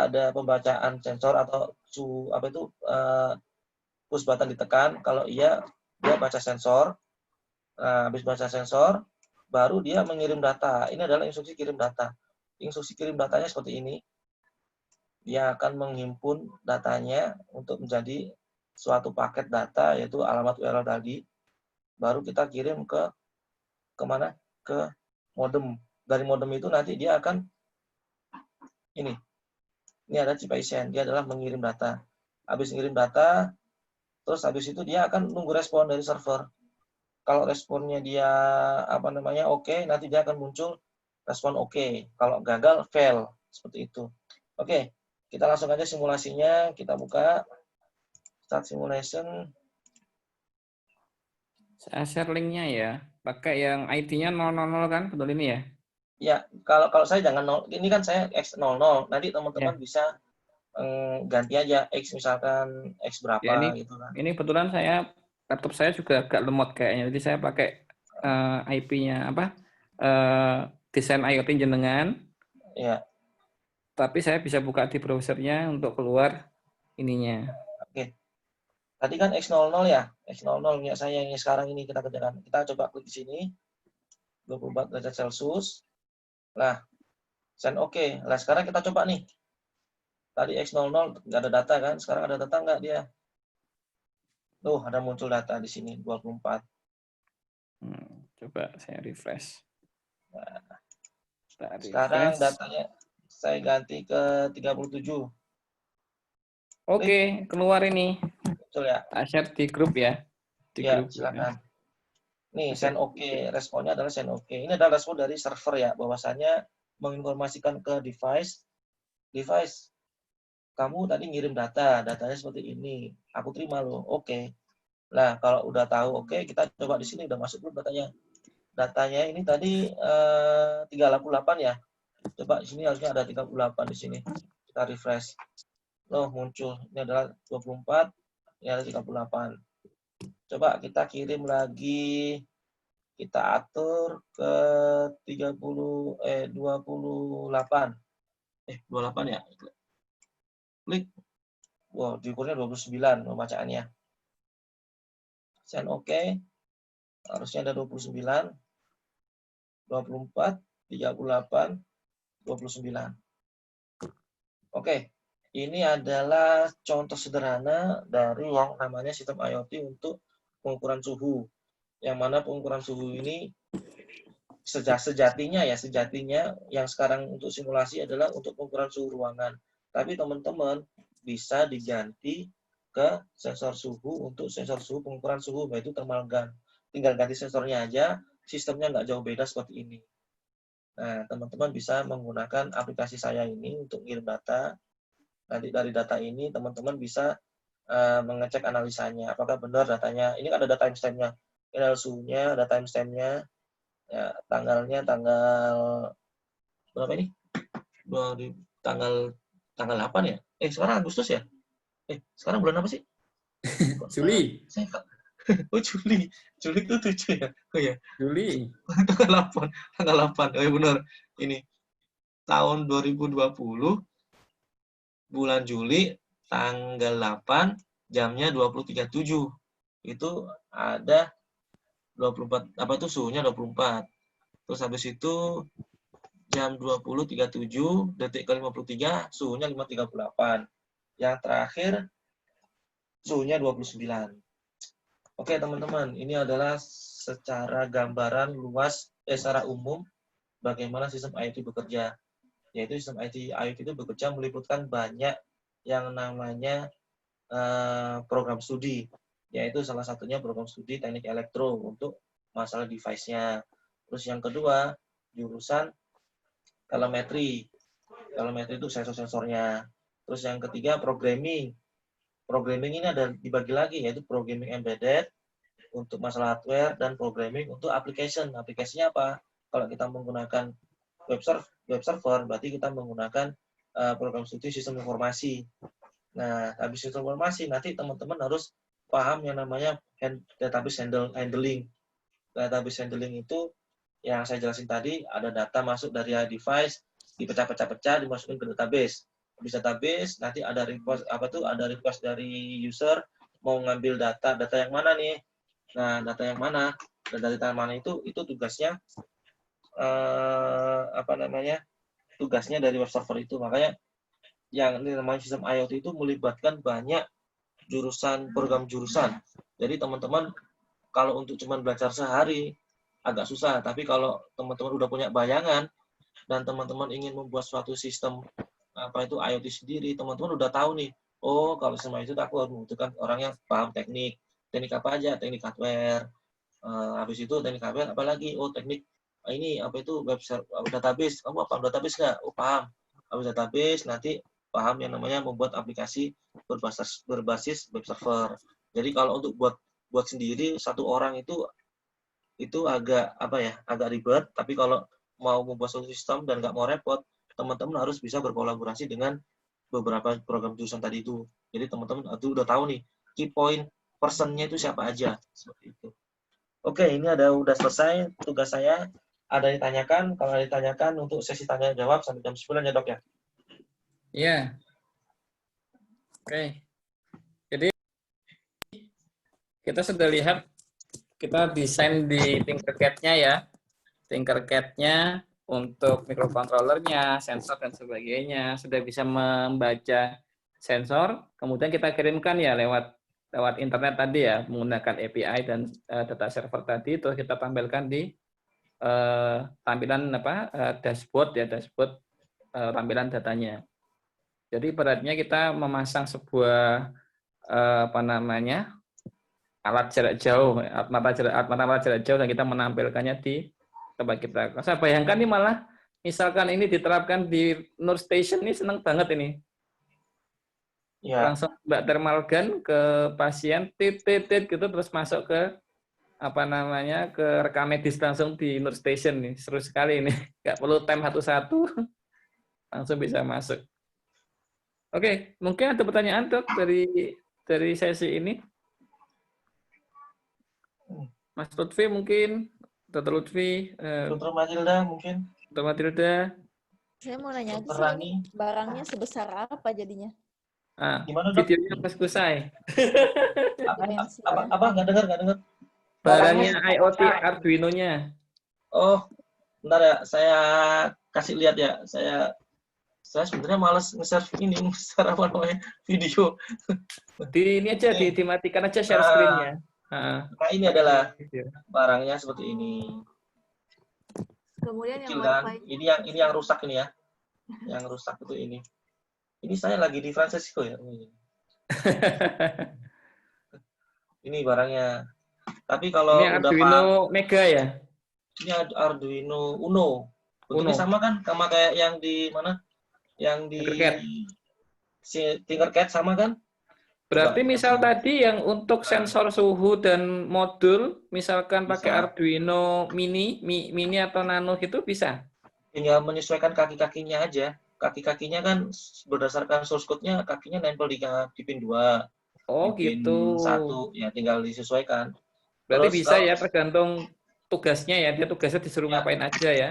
S2: ada pembacaan sensor atau push button ditekan. Kalau iya, dia baca sensor. Nah, habis baca sensor, baru dia mengirim data. Ini adalah instruksi kirim data. Instruksi kirim datanya seperti ini. Dia akan menghimpun datanya untuk menjadi suatu paket data, yaitu alamat URL tadi. Baru kita kirim kemana? Ke modem. Dari modem itu nanti dia akan ini ada CPI-send, dia adalah mengirim data. Habis mengirim data, terus habis itu dia akan nunggu respon dari server. Kalau responnya dia oke, nanti dia akan muncul respon oke. Kalau gagal, fail. Seperti itu. Oke, kita langsung aja simulasinya. Kita buka start simulation.
S3: Saya share linknya ya. Pakai yang ID-nya 000 kan, betul ini ya?
S2: Ya, kalau saya jangan nol. Ini kan saya X00. Nanti teman-teman
S3: Ya.
S2: bisa ganti aja X, misalkan X
S3: Ya
S2: berapa gitu kan.
S3: ini kebetulan laptop saya juga agak lemot kayaknya. Jadi saya pakai IP-nya desain IoT jenengan.
S2: Ya.
S3: Tapi saya bisa buka di browsernya untuk keluar ininya.
S2: Oke. Tadi kan X00 ya. X00 punya saya yang sekarang ini kita kerjakan. Kita coba klik di sini. 24 derajat Celcius. Nah, send oke. Nah, sekarang kita coba nih. Tadi X00 nggak ada data kan? Sekarang ada data nggak dia? Tuh, ada muncul data di sini 24.
S3: Coba saya refresh.
S2: Nah,
S3: Kita
S2: sekarang
S3: refresh.
S2: datanya saya ganti ke 37.
S3: Oke, keluar ini.
S2: Betul ya?
S3: Share di grup ya. Di
S2: Ya,
S3: grup.
S2: silakan. Nih,
S3: Oke.
S2: send oke. Responnya adalah send oke. Ini adalah respon dari server ya, bahwasanya menginformasikan ke device, kamu tadi ngirim datanya seperti ini. Aku terima loh. Oke. Nah, kalau udah tahu oke, kita coba di sini udah masuk belum datanya. Datanya ini tadi 38 ya. Coba di sini harusnya ada 38 di sini. Kita refresh. Loh, muncul. Ini adalah 24, ini ada 38. Coba kita kirim lagi, kita atur ke 28. 28 ya. Klik. Wow, diukurnya 29 pembacaannya. Send oke. Harusnya ada 29, 24, 38, 29. Oke. Ini adalah contoh sederhana dari yang namanya sistem IoT untuk pengukuran suhu. Yang mana pengukuran suhu ini sejatinya yang sekarang untuk simulasi adalah untuk pengukuran suhu ruangan. Tapi teman-teman bisa diganti ke sensor suhu untuk sensor suhu pengukuran suhu, yaitu thermal gun. Tinggal ganti sensornya aja, sistemnya nggak jauh beda seperti ini. Nah, teman-teman bisa menggunakan aplikasi saya ini untuk ngirim data. Nanti dari data ini teman-teman bisa mengecek analisanya, apakah benar datanya. Ini kan ada timestamp-nya. Ini ada suhunya, ada timestamp-nya. Ya, tanggalnya tanggal berapa ini? Tanggal 8 ya? Sekarang Agustus ya? Sekarang bulan apa sih?
S3: Juli.
S2: Oh, Juli. Juli itu 7 ya? Oh ya.
S3: Juli.
S2: Tanggal 8. Oh ya benar. Ini tahun 2020 bulan Juli tanggal 8 jamnya 20.37. Itu ada 24 apa itu suhunya 24. Terus habis itu jam 20.37 detik ke 53 suhunya 5.38. Yang terakhir suhunya 29. Oke, teman-teman, ini adalah secara gambaran luas secara umum bagaimana sistem IoT bekerja. Yaitu sistem IoT itu bekerja meliputkan banyak yang namanya program studi, yaitu salah satunya program studi teknik elektro untuk masalah device-nya. Terus yang kedua, jurusan telemetri. Telemetri itu sensor-sensornya. Terus yang ketiga, programming. Programming ini ada dibagi lagi, yaitu programming embedded untuk masalah hardware dan programming untuk application. Aplikasinya apa? Kalau kita menggunakan web server, berarti kita menggunakan program studi sistem informasi. Nah, habis sistem informasi, nanti teman-teman harus paham yang namanya database handling. Database handling itu yang saya jelasin tadi, ada data masuk dari device, dipecah-pecah-pecah, dimasukin ke database. Habis database, nanti ada request dari user mau ngambil data yang mana nih? Nah, data yang mana? Dan data yang mana itu tugasnya tugasnya dari web server itu. Makanya yang ini namanya sistem IoT itu melibatkan banyak program jurusan. Jadi teman-teman kalau untuk cuma belajar sehari agak susah, tapi kalau teman-teman udah punya bayangan dan teman-teman ingin membuat suatu sistem IoT sendiri, teman-teman udah tahu nih, oh kalau sama itu aku harus membutuhkan orang yang paham teknik apa aja, teknik hardware, habis itu teknik hardware apalagi, oh teknik ini database, kamu paham database nggak? Oh paham. Habis database nanti paham yang namanya membuat aplikasi berbasis web server. Jadi kalau untuk buat sendiri satu orang itu agak agak ribet, tapi kalau mau membuat suatu sistem dan nggak mau repot, teman-teman harus bisa berkolaborasi dengan beberapa program jurusan tadi itu. Jadi teman-teman udah tahu nih key point personnya itu siapa aja, seperti itu. Oke, ini udah selesai tugas saya. Ada yang ditanyakan? Kalau ada ditanyakan untuk sesi tanya jawab sampai jam 9 ya, Dok ya.
S3: Iya. Oke. Jadi kita sudah lihat kita desain di Tinkercad-nya ya. Tinkercad-nya untuk microcontroller-nya, sensor dan sebagainya sudah bisa membaca sensor, kemudian kita kirimkan ya lewat internet tadi ya menggunakan API dan data server tadi, terus kita tampilkan di tampilan dashboard ya, tampilan datanya. Jadi beratnya kita memasang sebuah alat jarak jauh, alat jarak jauh, dan kita menampilkannya di tempat kita. Saya bayangkan ini malah misalkan ini diterapkan di Nur Station, ini senang banget ini.
S2: Ya.
S3: Langsung Mbak thermal gun ke pasien, tit gitu, terus masuk ke ke rekam medis langsung di Nur Station nih. Seru sekali ini. Nggak perlu time satu-satu, langsung bisa masuk. Oke, mungkin ada pertanyaan Dok dari sesi ini. Mas Lutfi mungkin, Dr. Lutfi,
S2: Dr. Matilda mungkin.
S3: Dr. Matilda.
S4: Saya mau nanya
S2: Dr.
S4: aja
S2: Rani.
S4: sih, barangnya sebesar apa jadinya?
S2: Gimana, Dok?
S3: Videonya Mas Kusai.
S2: Apa? Nggak dengar.
S3: Barangnya IoT Arduino-nya.
S2: Oh, bentar ya, saya kasih lihat ya. Saya sebenarnya malas nge-share video.
S3: Ini aja dimatikan aja share screen-nya.
S2: Nah, ini adalah barangnya seperti ini.
S4: Kemudian
S2: Kecil kan? Ini yang rusak ini ya. Yang rusak itu ini. Ini saya lagi di Francisco ya. Ini barangnya. Tapi kalau
S3: ini Arduino Mega ya?
S2: Ini Arduino Uno. Bentuknya sama kan? Sama kayak yang di mana? Yang di Tinkercad sama kan?
S3: Berarti misal tadi yang untuk sensor suhu dan modul, misalkan pakai Arduino mini atau nano gitu bisa?
S2: Tinggal menyesuaikan kaki-kakinya aja. Kaki-kakinya kan berdasarkan source code-nya, kakinya nempel di pin 2.
S3: Oh
S2: di pin
S3: gitu.
S2: 1, ya tinggal disesuaikan.
S3: Berarti
S2: Terus,
S3: bisa ya, tergantung tugasnya ya, dia tugasnya disuruh ngapain aja ya.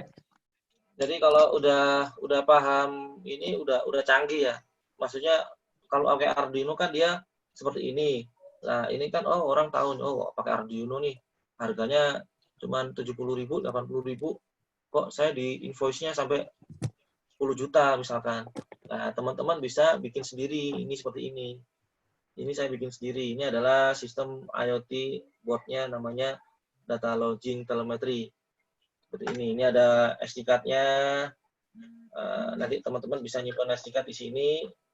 S2: Jadi kalau udah paham ini udah canggih ya. Maksudnya kalau pakai Arduino kan dia seperti ini. Nah, ini kan orang tahu pakai Arduino nih harganya cuma 70.000, 80.000. Kok saya di invoice-nya sampai 10 juta misalkan. Nah, teman-teman bisa bikin sendiri ini seperti ini. Ini saya bikin sendiri. Ini adalah sistem IoT board-nya namanya Data Logging Telemetry. Seperti ini. Ini ada SD card-nya. Nanti teman-teman bisa nyimpan SD card di sini.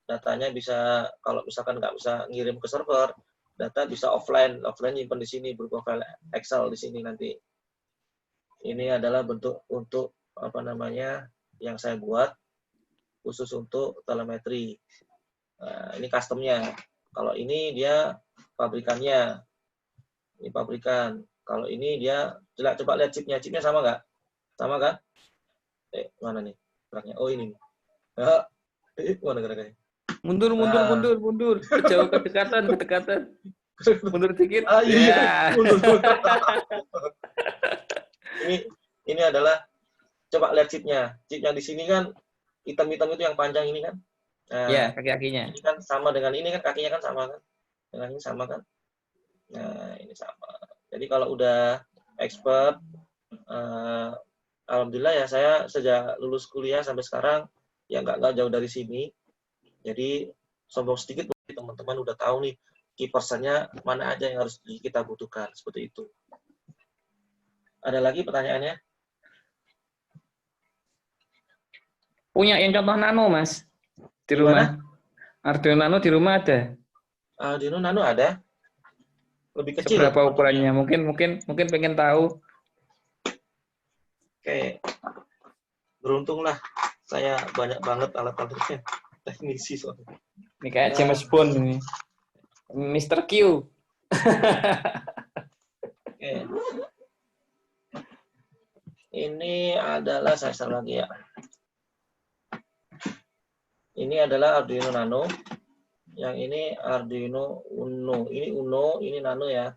S2: Datanya bisa, kalau misalkan nggak bisa ngirim ke server, data bisa offline nyimpan di sini berupa file Excel di sini nanti. Ini adalah bentuk untuk yang saya buat khusus untuk telemetri. Ini customnya. Kalau ini dia pabrikannya. Ini pabrikan. Kalau ini dia, coba lihat chipnya sama nggak? Sama kan? Mana nih? Oh ini. Mana geraknya?
S3: Mundur. Jauh kedekatan. Mundur dikit.
S2: Iya. Mundur. Ini adalah, coba lihat chipnya. Chipnya di sini kan hitam-hitam itu yang panjang ini kan. Nah,
S3: ya, kaki-kakinya.
S2: Ini kan sama dengan ini kan, kakinya kan sama kan. Dengan ini sama kan. Nah, ini sama. Jadi kalau udah expert, alhamdulillah ya, saya sejak lulus kuliah sampai sekarang ya nggak jauh dari sini. Jadi sombong sedikit, teman-teman udah tahu nih key person-nya mana aja yang harus kita butuhkan, seperti itu. Ada lagi pertanyaannya?
S3: Punya yang contoh nano, Mas, di rumah. Arduino Nano di rumah ada?
S2: Arduino Nano ada. Lebih kecil.
S3: Berapa ukurannya? Mungkin pengen tahu.
S2: Oke. Beruntunglah saya banyak banget alat-alatnya. Teknisi soalnya.
S3: Ini kayak James Bond ini. Mr. Q.
S2: Oke. Ini adalah, saya salah lagi ya. Ini adalah Arduino Nano. Yang ini Arduino Uno. Ini Uno, ini Nano ya.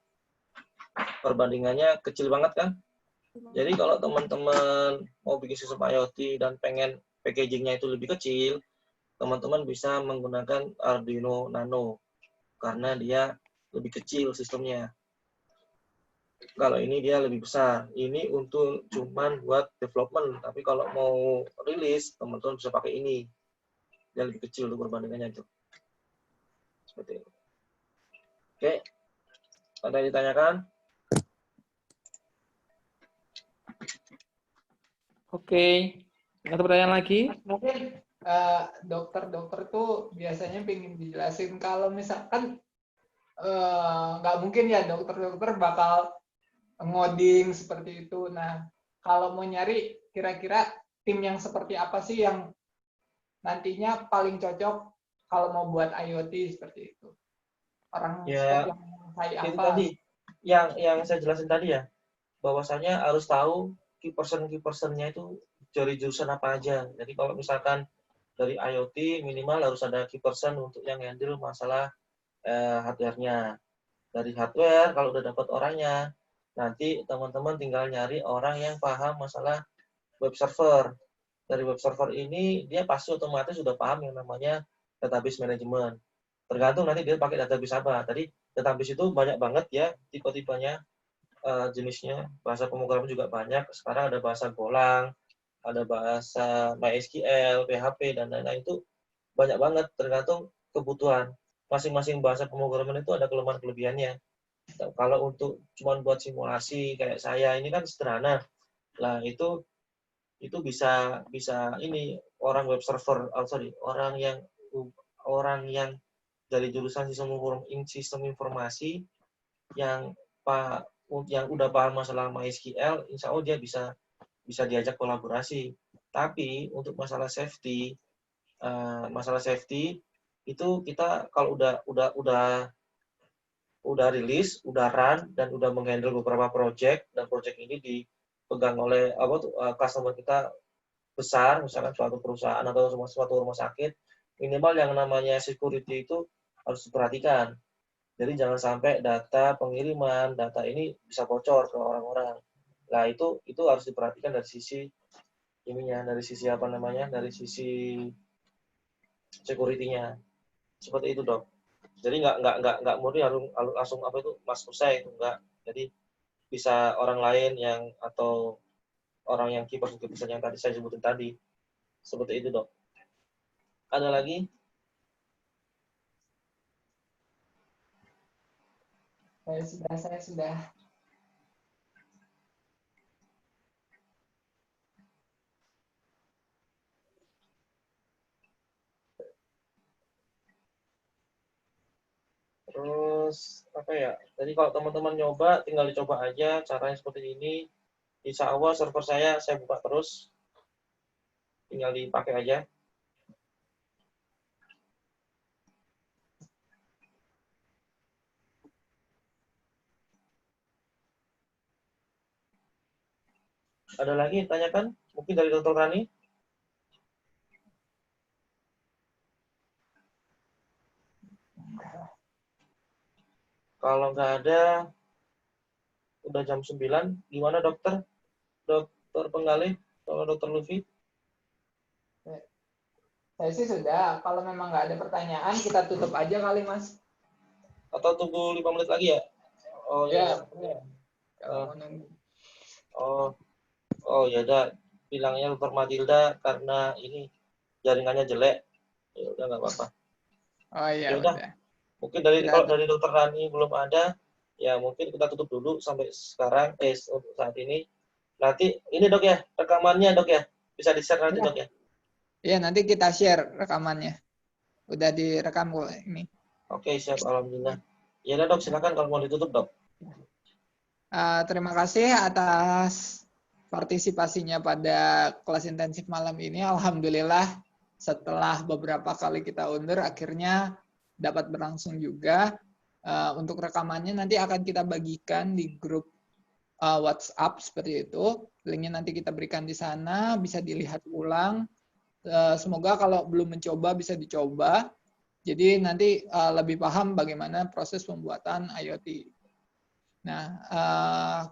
S2: Perbandingannya kecil banget kan? Jadi kalau teman-teman mau bikin sistem IoT dan pengen packagingnya itu lebih kecil, teman-teman bisa menggunakan Arduino Nano. Karena dia lebih kecil sistemnya. Kalau ini dia lebih besar. Ini untuk cuman buat development. Tapi kalau mau rilis, teman-teman bisa pakai ini. Dia lebih kecil untuk perbandingannya itu. Seperti ini. Oke. Ada yang ditanyakan?
S3: Oke. Ada pertanyaan lagi?
S5: Mungkin dokter-dokter tuh biasanya pengen dijelasin kalau misalkan nggak mungkin ya dokter-dokter bakal ngoding seperti itu. Nah, kalau mau nyari kira-kira tim yang seperti apa sih yang nantinya paling cocok kalau mau buat IoT seperti itu? Orang
S2: Ya,
S5: yang menguasai
S2: itu
S5: apa?
S2: tadi yang saya jelasin tadi ya, bahwasanya harus tahu key person-nya itu dari jurusan apa aja. Jadi kalau misalkan dari IoT minimal harus ada key person untuk yang handle masalah hardware-nya. Dari hardware kalau udah dapat orangnya, nanti teman-teman tinggal nyari orang yang paham masalah web server. Dari web server ini dia pasti otomatis sudah paham yang namanya database management. Tergantung nanti dia pakai database apa. Tadi database itu banyak banget ya tipe-tipenya, jenisnya. Bahasa pemrograman juga banyak. Sekarang ada bahasa Golang, ada bahasa MySQL, PHP dan lain-lain, itu banyak banget tergantung kebutuhan. Masing-masing bahasa pemrograman itu ada kelemahan-kelebihannya. Kalau untuk cuma buat simulasi kayak saya ini kan sederhana. Lah itu bisa ini orang web server, orang yang dari jurusan sistem informasi yang udah paham masalah MySQL, insya Allah dia bisa diajak kolaborasi. Tapi untuk masalah safety itu kita kalau udah rilis, udah run dan udah menghandle beberapa project, dan project ini dipegang oleh customer kita besar, misalkan suatu perusahaan atau suatu rumah sakit, minimal yang namanya security itu harus diperhatikan. Jadi jangan sampai data pengiriman, data ini bisa bocor ke orang-orang. Nah, itu harus diperhatikan dari sisi ininya, dari sisi security-nya. Seperti itu, Dok. Jadi nggak murni harus langsung Mas Usai itu enggak. Jadi bisa orang lain atau orang yang kiper yang tadi saya sebutin tadi. Seperti itu, Dok. Ada lagi?
S5: Saya sudah.
S2: Terus apa ya? Jadi kalau teman-teman nyoba, tinggal dicoba aja caranya seperti ini. Insya Allah server saya buka terus, tinggal dipakai aja. Ada lagi tanyakan? Mungkin dari Dr. Rani? Kalau nggak ada, udah jam 9. Gimana dokter? Dokter Penggalih? Kalau Dokter Lufi?
S5: Saya sih sudah. Kalau memang nggak ada pertanyaan, kita tutup aja kali, Mas.
S2: Atau tunggu 5 menit lagi ya? Oh
S5: Ya,
S2: iya.
S5: kalau mau nunggu.
S2: Oh ya udah, bilangnya Dokter Matilda karena ini jaringannya jelek. Ya udah nggak apa-apa.
S5: Oh iya,
S2: Ya udah.
S5: udah.
S2: Mungkin
S5: Udah.
S2: kalau dari Dokter Rani belum ada, ya mungkin kita tutup dulu sampai sekarang, untuk saat ini. Nanti ini Dok ya, rekamannya Dok ya, bisa di-share nanti Dok ya.
S5: Iya, nanti kita share rekamannya. Udah direkam kok ini.
S2: Oke, siap, alhamdulillah. Ya udah Dok, silakan kalau mau ditutup Dok.
S5: Terima kasih atas partisipasinya pada kelas intensif malam ini. Alhamdulillah setelah beberapa kali kita undur, akhirnya dapat berlangsung juga. Untuk rekamannya nanti akan kita bagikan di grup WhatsApp seperti itu. linknya nanti kita berikan di sana, bisa dilihat ulang. Semoga kalau belum mencoba bisa dicoba. Jadi nanti lebih paham bagaimana proses pembuatan IoT. Nah,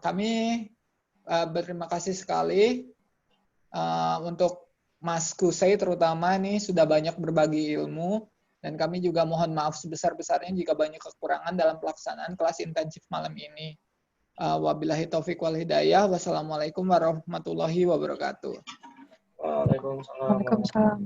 S5: kami berterima kasih sekali untuk Mas Kusai terutama nih sudah banyak berbagi ilmu, dan kami juga mohon maaf sebesar-besarnya jika banyak kekurangan dalam pelaksanaan kelas intensif malam ini. Wabillahi taufiq wal hidayah. Wassalamualaikum warahmatullahi wabarakatuh.
S2: Waalaikumsalam.
S6: Waalaikumsalam.